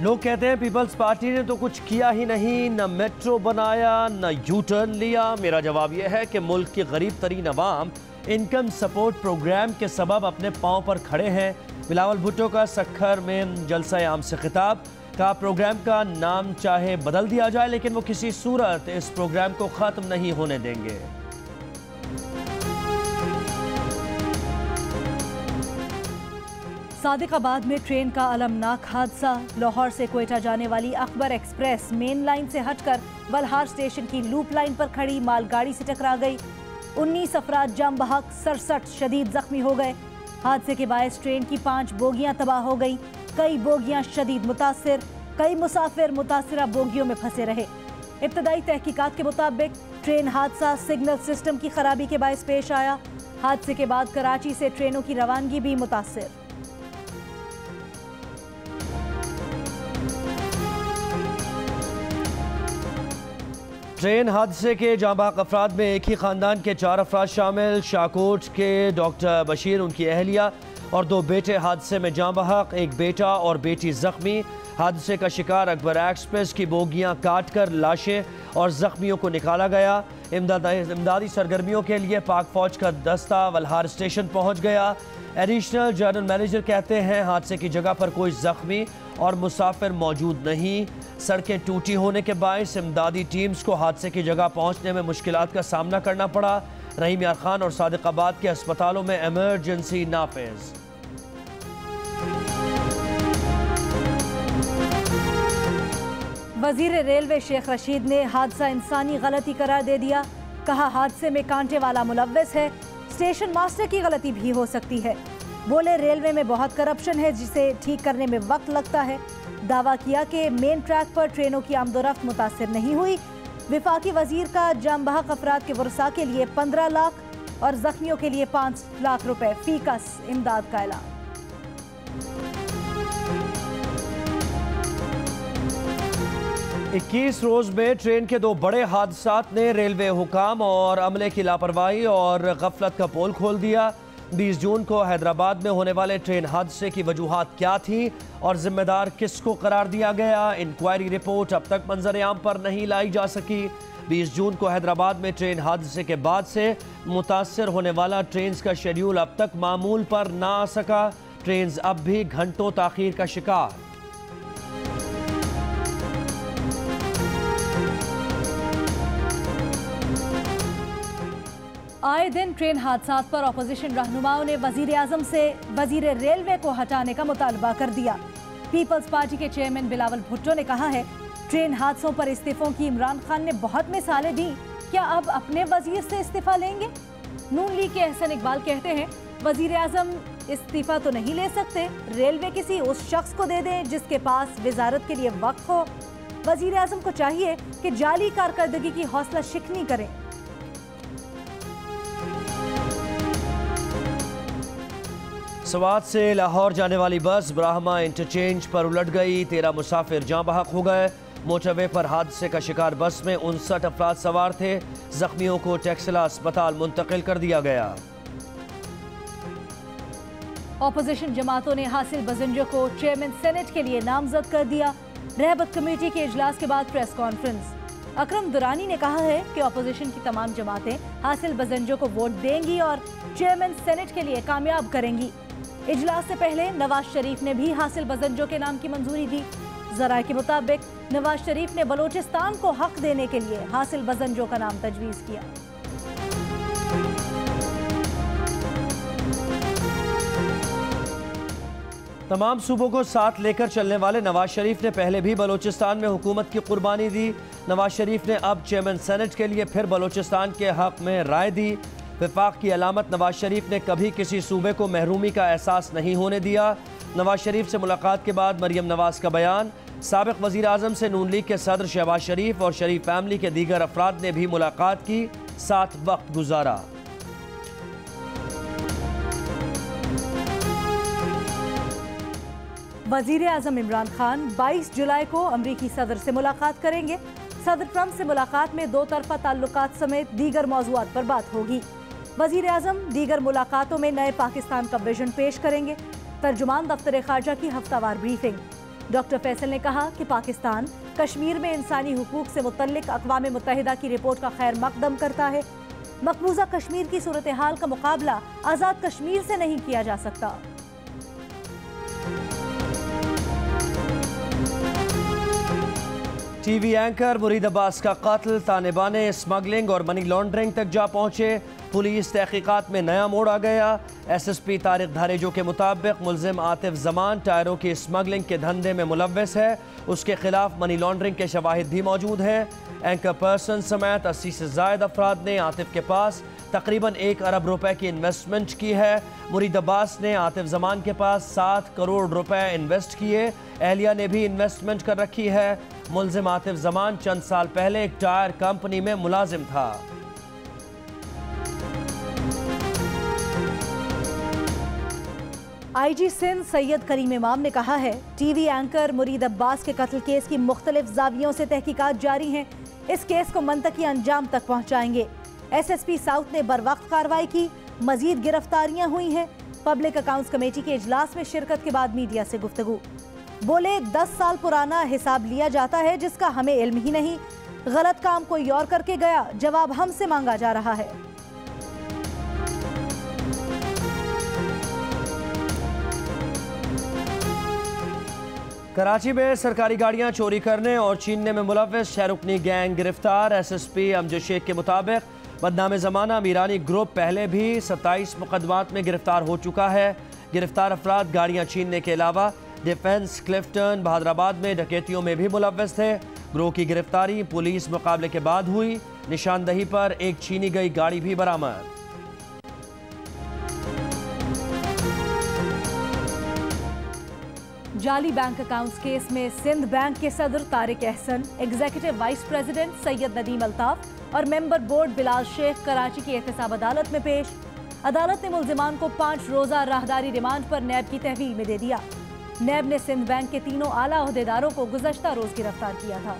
लोग कहते हैं पीपल्स पार्टी ने तो कुछ किया ही नहीं, न मेट्रो बनाया न यू टर्न लिया। मेरा जवाब यह है कि मुल्क की गरीब तरीन अवाम इनकम सपोर्ट प्रोग्राम के सबब अपने पाँव पर खड़े हैं। बिलावल भुट्टो का सक्खर में जलसा आम से खिताब का प्रोग्राम का नाम चाहे बदल दिया जाए लेकिन वो किसी सूरत इस प्रोग्राम को ख़त्म नहीं होने देंगे। सादिकाबाद में ट्रेन का अलमनाक हादसा। लाहौर से कोयटा जाने वाली अकबर एक्सप्रेस मेन लाइन से हटकर बलहार स्टेशन की लूप लाइन पर खड़ी मालगाड़ी से टकरा गई। 19 अफराद जाम बहक, 67 शदीद जख्मी हो गए। हादसे के बायस ट्रेन की 5 बोगियां तबाह हो गई, कई बोगियां शदीद मुतासिर, कई मुसाफिर मुतासिरा बोगियों में फंसे रहे। इब्तदाई तहकीकात के मुताबिक ट्रेन हादसा सिग्नल सिस्टम की खराबी के बायस पेश आया। हादसे के बाद कराची से ट्रेनों की रवानगी भी मुतासिर। ट्रेन हादसे के जांबाक अफराद में एक ही खानदान के 4 अफराद शामिल। शाहकोट के डॉक्टर बशीर, उनकी अहलिया और 2 बेटे हादसे में जां बहक, एक बेटा और बेटी जख्मी। हादसे का शिकार अकबर एक्सप्रेस की बोगियां काट कर लाशें और जख्मियों को निकाला गया। इमदादी सरगर्मियों के लिए पाक फौज का दस्ता वलहार स्टेशन पहुंच गया। एडिशनल जनरल मैनेजर कहते हैं हादसे की जगह पर कोई जख्मी और मुसाफिर मौजूद नहीं। सड़कें टूटी होने के बायस इमदादी टीम्स को हादसे की जगह पहुंचने में मुश्किलात का सामना करना पड़ा। रहीम यार खान और सादिकाबाद के अस्पतालों में इमरजेंसी नाफिज। वजीर रेलवे शेख रशीद ने हादसा इंसानी गलती करार दे दिया। कहा हादसे में कांटे वाला मुलव्वस है, स्टेशन मास्टर की गलती भी हो सकती है। बोले रेलवे में बहुत करप्शन है जिसे ठीक करने में वक्त लगता है। दावा किया कि मेन ट्रैक पर ट्रेनों की आमदोरफ्त मुतासिर नहीं हुई। विफाकी वजीर का जाम बहक अफराद के वर्सा के लिए 15 लाख और जख्मियों के लिए 5 लाख रुपए फीकस इमदाद का ऐलान। इक्कीस रोज में ट्रेन के 2 बड़े हादसात ने रेलवे हुकाम और अमले की लापरवाही और गफलत का पोल खोल दिया। 20 जून को हैदराबाद में होने वाले ट्रेन हादसे की वजूहात क्या थी और जिम्मेदार किसको करार दिया गया, इंक्वायरी रिपोर्ट अब तक मंजर-ए-आम पर नहीं लाई जा सकी। 20 जून को हैदराबाद में ट्रेन हादसे के बाद से मुतासर होने वाला ट्रेन का शेड्यूल अब तक मामूल पर ना आ सका। ट्रेन अब भी घंटों ताखीर का शिकार। आए दिन ट्रेन हादसा पर अपोजिशन रहनुमाओं ने वजीर आजम से वजीर रेलवे को हटाने का मुतालबा कर दिया। पीपल्स पार्टी के चेयरमैन बिलावल भुट्टो ने कहा है ट्रेन हादसों पर इस्तीफों की इमरान खान ने बहुत मिसालें दी, क्या अब अपने वजीर से इस्तीफा लेंगे? नून लीग के एहसन इकबाल कहते हैं वजीर आजम इस्तीफा तो नहीं ले सकते, रेलवे किसी उस शख्स को दे दें जिसके पास वजारत के लिए वक्त हो। वजीर आजम को चाहिए कि जाली कारकर्दगी की हौसला शिकनी करें। सवात से लाहौर जाने वाली बस ब्राह्मा इंटरचेंज पर उलट गई, 13 मुसाफिर जां बहक हो गए। मोटरवे पर हादसे का शिकार बस में 59 अफराद सवार थे। जख्मियों को टेक्सला अस्पताल मुंतकिल कर दिया गया। ऑपोजिशन जमातों ने हासिल बजंजो को चेयरमैन सेनेट के लिए नामजद कर दिया। रहबत कमेटी के इजलास के बाद प्रेस कॉन्फ्रेंस। अकरम दुरानी ने कहा है कि ऑपोजिशन की तमाम जमातें हासिल बजंजो को वोट देंगी और चेयरमैन सेनेट के लिए कामयाब करेंगी। इजलास से पहले नवाज शरीफ ने भी हासिल बजंजो के नाम की मंजूरी दी। जराये के मुताबिक नवाज शरीफ ने बलोचिस्तान को हक देने के लिए हासिल बजंजो का नाम तजवीज़ किया। तमाम सूबों को साथ लेकर चलने वाले नवाज शरीफ ने पहले भी बलोचिस्तान में हुकूमत की कुर्बानी दी। नवाज शरीफ ने अब चेयरमैन सेनेट के लिए फिर बलोचिस्तान के हक में राय दी। विफाक की अलामत नवाज शरीफ ने कभी किसी सूबे को महरूमी का एहसास नहीं होने दिया। नवाज शरीफ से मुलाकात के बाद मरियम नवाज का बयान। साबिक वज़ीर आज़म से नून लीग के सदर शहबाज शरीफ और शरीफ फैमिली के दीगर अफराद ने भी मुलाकात की, साथ वक्त गुजारा। वज़ीर आज़म इमरान खान 22 जुलाई को अमरीकी सदर से मुलाकात करेंगे। सदर ट्रंप से मुलाकात में 2 तरफा ताल्लुकात समेत दीगर मौज़ूआत पर बात होगी। वज़ीर आज़म दीगर मुलाकातों में नए पाकिस्तान का विजन पेश करेंगे। तर्जुमान दफ्तर खारजा की हफ्तावार ब्रीफिंग। डॉक्टर फैसल ने कहा कि पाकिस्तान कश्मीर में इंसानी हुकूक से मुतल्लिक अक़वाम मुत्तहिदा की रिपोर्ट का खैर मकदम करता है। मकबूजा कश्मीर की सूरत हाल का मुकाबला आज़ाद कश्मीर से नहीं किया जा सकता। टीवी एंकर मुरीद अब्बास का कत्ल, तालिबान स्मगलिंग और मनी लॉन्ड्रिंग तक जा पहुंचे। पुलिस तहकीकात में नया मोड़ आ गया। SSP तारिक धारेजो के मुताबिक मुलजिम आतिफ जमान टायरों की स्मगलिंग के धंधे में मुलव्वस है। उसके खिलाफ मनी लॉन्ड्रिंग के शवाहिद भी मौजूद हैं। एंकर पर्सन समेत 80 से ज़ायद अफराद ने आतिफ के पास तकरीबन 1 अरब रुपए की इन्वेस्टमेंट की है। मुरीद अब्बास ने आतिफ जमान के पास 7 करोड़ रुपए इन्वेस्ट किए। एहलिया ने भी इन्वेस्टमेंट कर रखी है। मुलजिम आतिफ जमान चंद साल पहले एक टायर कंपनी में मुलाजिम था। IG सिंध सैयद करीम इमाम ने कहा है, टीवी एंकर मुरीद अब्बास के कत्ल केस की मुख्तलिफ जावियों से तहकीकात जारी हैं। इस केस को मंतकी अंजाम तक पहुँचाएंगे। SSP साउथ ने बर वक्त कार्रवाई की। मजीद गिरफ्तारियां हुई हैं। पब्लिक अकाउंट्स कमेटी के इजलास में शिरकत के बाद मीडिया से गुफ्तगू। बोले 10 साल पुराना हिसाब लिया जाता है जिसका हमें इल्म ही नहीं। गलत काम कोई और करके गया, जवाब हमसे मांगा जा रहा है। कराची में सरकारी गाड़ियां चोरी करने और छीनने में मुलव्वस शाहरुखनी गैंग गिरफ्तार। SSP अमजद शेख के मुताबिक बदनामे ज़माना मीरानी ग्रुप पहले भी 27 मुकदमात में गिरफ्तार हो चुका है। गिरफ्तार अफराद गाड़ियां छीनने के अलावा डिफेंस, क्लिफ्टन, बहादराबाद में डकैतियों में भी मुलव्वस थे। ग्रोह की गिरफ्तारी पुलिस मुकाबले के बाद हुई। निशानदही पर एक छीनी गई गाड़ी भी बरामद। जाली बैंक अकाउंट्स केस में सिंध बैंक के सदर Tariq Ahsan, executive vice president Syed Nadeem Altaf और मेंबर बोर्ड बिलाल शेख कराची की एहतसाब अदालत में पेश। अदालत ने मुल्जिमान को 5 रोजा राहदारी रिमांड पर नैब की तहवील में दे दिया। नैब ने सिंध बैंक के तीनों आला ओहदेदारों को गुज़श्ता रोज गिरफ्तार किया था।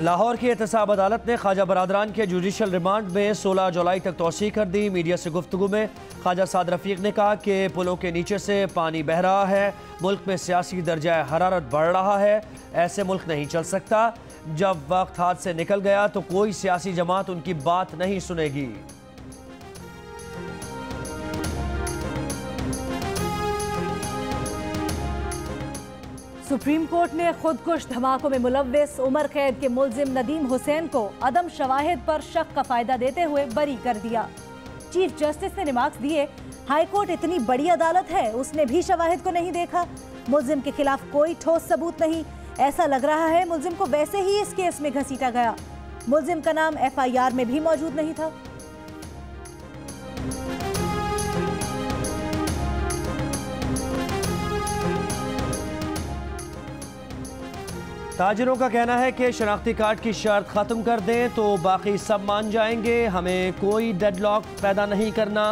लाहौर की एहतसाब अदालत ने ख्वाजा बरादरान के जुडिशल रिमांड में 16 जुलाई तक तौसीह कर दी। मीडिया से गुफ्तगू में ख्वाजा साद रफीक ने कहा कि पुलों के नीचे से पानी बह रहा है, मुल्क में सियासी दर्जा हरारत बढ़ रहा है। ऐसे मुल्क नहीं चल सकता। जब वक्त हाथ से निकल गया तो कोई सियासी जमात उनकी बात नहीं सुनेगी। सुप्रीम कोर्ट ने खुदकुश धमाकों में मुलव्वस उमर कैद के मुल्जिम नदीम हुसैन को अदम शवाहिद पर शक का फायदा देते हुए बरी कर दिया। चीफ जस्टिस ने रिमार्क्स दिए, हाई कोर्ट इतनी बड़ी अदालत है, उसने भी शवाहिद को नहीं देखा। मुल्जिम के खिलाफ कोई ठोस सबूत नहीं। ऐसा लग रहा है मुल्जिम को वैसे ही इस केस में घसीटा गया। मुल्जिम का नाम FIR में भी मौजूद नहीं था। ताजिरों का कहना है कि शनाख्ती कार्ड की शर्त ख़त्म कर दें तो बाकी सब मान जाएंगे। हमें कोई डेडलॉक पैदा नहीं करना,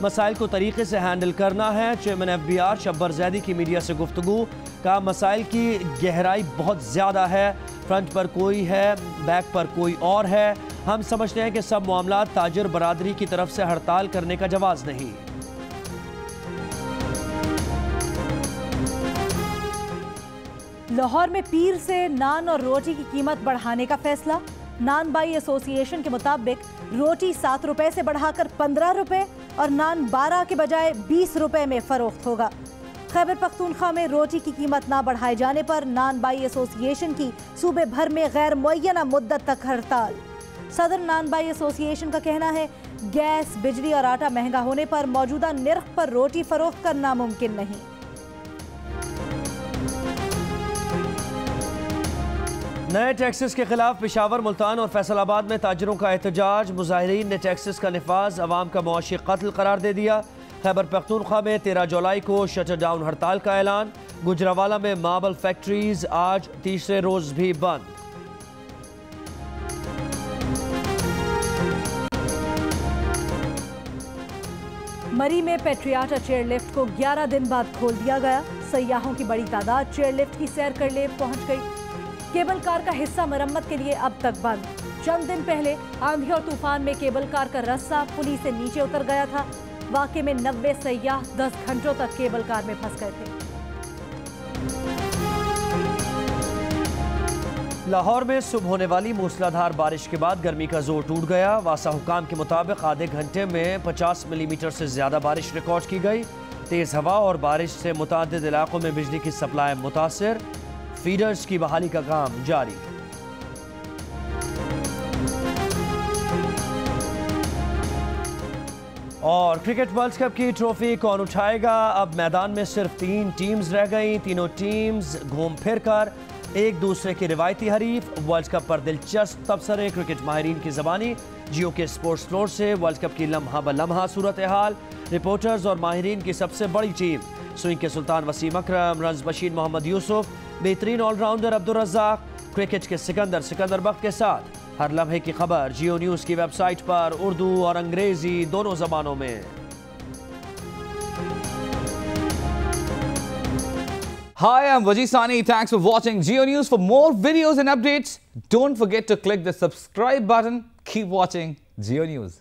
मसाइल को तरीके से हैंडल करना है। चेयरमैन FBR शब्बर जैदी की मीडिया से गुफ्तगू। कहा मसाइल की गहराई बहुत ज़्यादा है। फ्रंट पर कोई है, बैक पर कोई और है। हम समझते हैं कि सब मामला ताजिर बरादरी की तरफ से हड़ताल करने का जवाज़ नहीं। लाहौर में पीर से नान और रोटी की कीमत बढ़ाने का फैसला। नान बाई एसोसिएशन के मुताबिक रोटी 7 रुपए से बढ़ाकर 15 रुपए और नान 12 के बजाय 20 रुपए में फरोख्त होगा। खैबर पख्तूनख्वा में रोटी की कीमत ना बढ़ाए जाने पर नान बाई एसोसिएशन की सूबे भर में गैर मुअय्यना मुद्दत तक हड़ताल। सदर नान बाई एसोसिएशन का कहना है, गैस, बिजली और आटा महंगा होने पर मौजूदा निर्ख पर रोटी फरोख्त करना मुमकिन नहीं। नए टैक्सेस के खिलाफ पेशावर, मुल्तान और फैसलाबाद में ताजिरों का एहतजाज। मुजाहिरीन ने टैक्सेस का निफाज अवाम का मुआशी कत्ल करार दे दिया। खैबर पख्तूनख्वा में 13 जुलाई को शटर डाउन हड़ताल का ऐलान। गुजरावाला में मार्बल फैक्ट्रीज आज तीसरे रोज भी बंद। मरी में पेट्रियाटा चेयरलिफ्ट को 11 दिन बाद खोल दिया गया। सयाहों की बड़ी तादाद चेयरलिफ्ट की सैर कर ले पहुंच गई। केबल कार का हिस्सा मरम्मत के लिए अब तक बंद। चंद दिन पहले आंधी और तूफान में केबल कार का रस्सा पुली से नीचे उतर गया था। वाकये में 90 सयाह 10 घंटों तक केबल कार में फंस गए थे। लाहौर में सुबह होने वाली मूसलाधार बारिश के बाद गर्मी का जोर टूट गया। वासा हुकाम के मुताबिक आधे घंटे में 50 मिलीमीटर से ज्यादा बारिश रिकॉर्ड की गई। तेज हवा और बारिश से मुतादिद इलाकों में बिजली की सप्लाई मुतासिर। फीडर्स की बहाली का काम जारी। और क्रिकेट वर्ल्ड कप की ट्रॉफी कौन उठाएगा? अब मैदान में सिर्फ 3 टीम्स रह गई। तीनों टीम्स घूम फिर कर एक दूसरे के रिवायती हरीफ। वर्ल्ड कप पर दिलचस्प तबसरे क्रिकेट माहिरीन की ज़बानी। जियो के स्पोर्ट्स फ्लोर से वर्ल्ड कप की लम्हा ब लम्हा सूरत हाल, रिपोर्टर्स और माहिरीन की सबसे बड़ी टीम। स्विंग के सुल्तान वसीम अकरम, रन्स बशीर मोहम्मद यूसुफ, बेहतरीन ऑलराउंडर अब्दुल रज़ाक, क्रिकेट के सिकंदर बख्त के साथ हर लम्हे की खबर जियो न्यूज़ की वेबसाइट पर उर्दू और अंग्रेजी दोनों जबानों में। Hi, I'm Wajid Sani. Thanks for watching Geo News. For more videos and updates, don't forget to click the subscribe button. Keep watching Geo News.